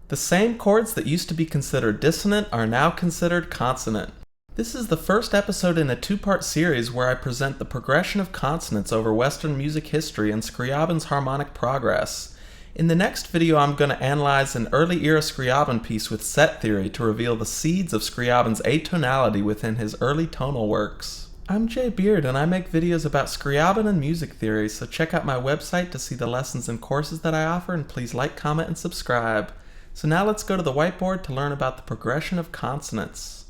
The same chords that used to be considered dissonant are now considered consonant. This is the first episode in a two-part series where I present the progression of consonants over Western music history and Scriabin's harmonic progress. In the next video, I'm going to analyze an early-era Scriabin piece with set theory to reveal the seeds of Scriabin's atonality within his early tonal works. I'm Jay Beard, and I make videos about Scriabin and music theory, so check out my website to see the lessons and courses that I offer, and please like, comment, and subscribe. So now let's go to the whiteboard to learn about the progression of consonants.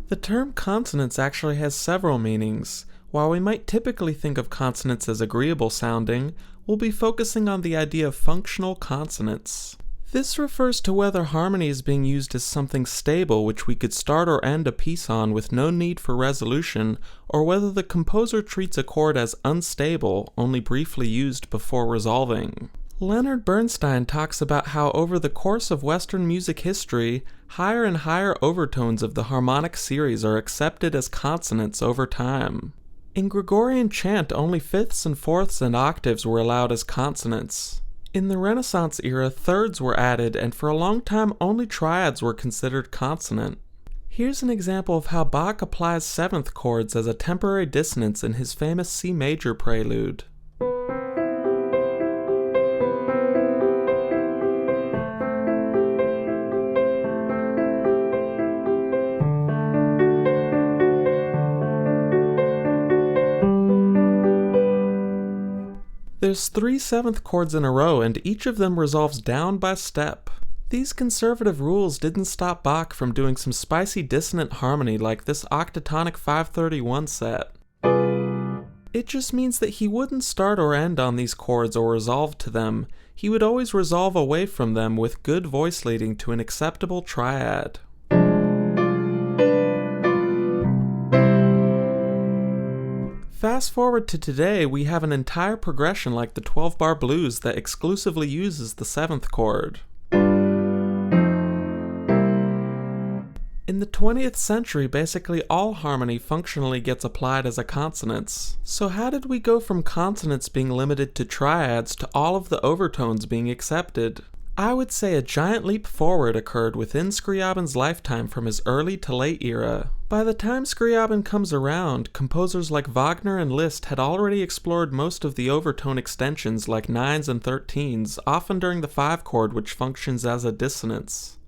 The term consonance actually has several meanings. While we might typically think of consonants as agreeable sounding, we'll be focusing on the idea of functional consonants. This refers to whether harmony is being used as something stable which we could start or end a piece on with no need for resolution, or whether the composer treats a chord as unstable, only briefly used before resolving. Leonard Bernstein talks about how over the course of Western music history, higher and higher overtones of the harmonic series are accepted as consonants over time. In Gregorian chant, only fifths and fourths and octaves were allowed as consonants. In the Renaissance era, thirds were added, and for a long time only triads were considered consonant. Here's an example of how Bach applies seventh chords as a temporary dissonance in his famous C major prelude. There's 3 seventh chords in a row, and each of them resolves down by step. These conservative rules didn't stop Bach from doing some spicy dissonant harmony like this octatonic 531 set. It just means that he wouldn't start or end on these chords or resolve to them. He would always resolve away from them with good voice leading to an acceptable triad. Fast forward to today, we have an entire progression like the 12-bar blues that exclusively uses the 7th chord. In the 20th century, basically all harmony functionally gets applied as a consonance. So how did we go from consonants being limited to triads to all of the overtones being accepted? I would say a giant leap forward occurred within Scriabin's lifetime from his early to late era. By the time Scriabin comes around, composers like Wagner and Liszt had already explored most of the overtone extensions like 9s and 13s, often during the 5 chord, which functions as a dissonance.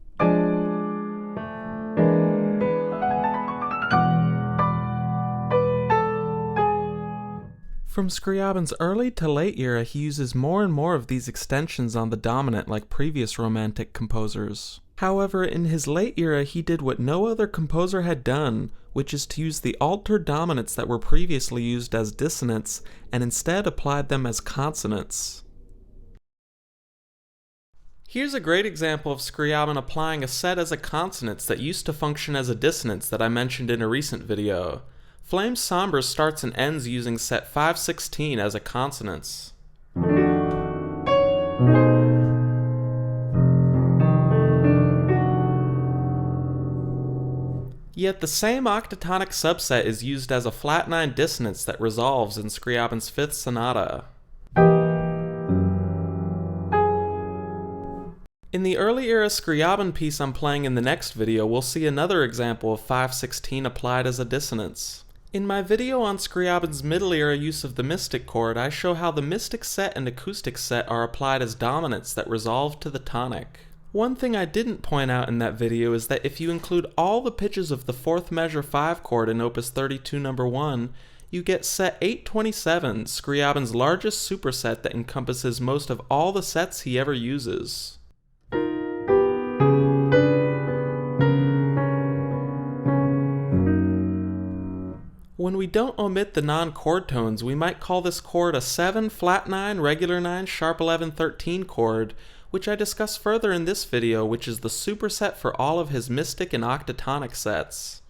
From Scriabin's early to late era, he uses more and more of these extensions on the dominant like previous Romantic composers. However, in his late era, he did what no other composer had done, which is to use the altered dominants that were previously used as dissonants and instead applied them as consonants. Here's a great example of Scriabin applying a set as a consonance that used to function as a dissonance that I mentioned in a recent video. Flames Sombre starts and ends using set 516 as a consonance. Yet the same octatonic subset is used as a flat 9 dissonance that resolves in Scriabin's 5th sonata. In the early era Scriabin piece I'm playing in the next video, we'll see another example of 516 applied as a dissonance. In my video on Scriabin's middle era use of the mystic chord, I show how the mystic set and acoustic set are applied as dominants that resolve to the tonic. One thing I didn't point out in that video is that if you include all the pitches of the 4th measure 5 chord in Opus 32 No. 1, you get set 827, Scriabin's largest superset that encompasses most of all the sets he ever uses. When we don't omit the non-chord tones, we might call this chord a 7, flat 9, regular 9, sharp 11, 13 chord, which I discuss further in this video, which is the superset for all of his mystic and octatonic sets.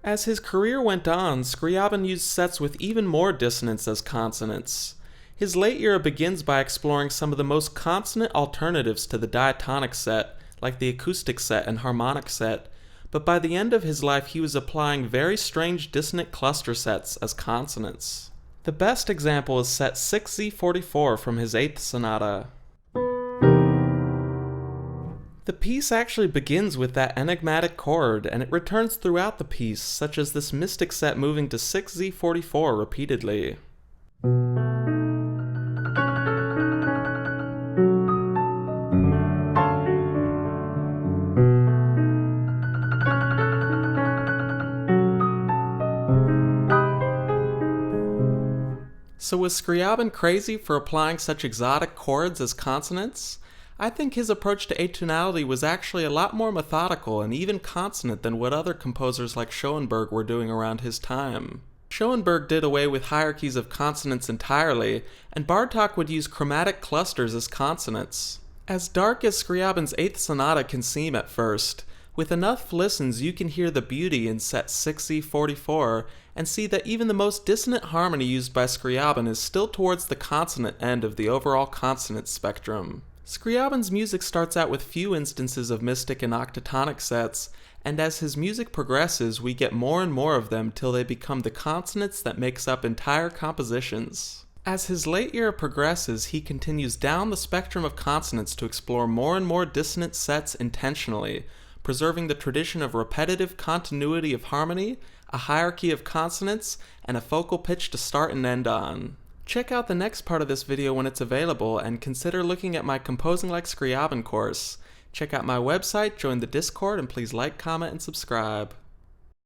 As his career went on, Scriabin used sets with even more dissonance as consonants. His late era begins by exploring some of the most consonant alternatives to the diatonic set, like the acoustic set and harmonic set, but by the end of his life he was applying very strange dissonant cluster sets as consonants. The best example is set 6Z44 from his 8th sonata. The piece actually begins with that enigmatic chord, and it returns throughout the piece, such as this mystic set moving to 6Z44 repeatedly. So was Scriabin crazy for applying such exotic chords as consonants? I think his approach to atonality was actually a lot more methodical and even consonant than what other composers like Schoenberg were doing around his time. Schoenberg did away with hierarchies of consonants entirely, and Bartók would use chromatic clusters as consonants. As dark as Scriabin's 8th Sonata can seem at first, with enough listens you can hear the beauty in set 6Z44 and see that even the most dissonant harmony used by Scriabin is still towards the consonant end of the overall consonant spectrum. Scriabin's music starts out with few instances of mystic and octatonic sets, and as his music progresses we get more and more of them till they become the consonants that makes up entire compositions. As his late era progresses, he continues down the spectrum of consonants to explore more and more dissonant sets intentionally, preserving the tradition of repetitive continuity of harmony, a hierarchy of consonants, and a focal pitch to start and end on. Check out the next part of this video when it's available, and consider looking at my Composing Like Scriabin course. Check out my website, join the Discord, and please like, comment, and subscribe.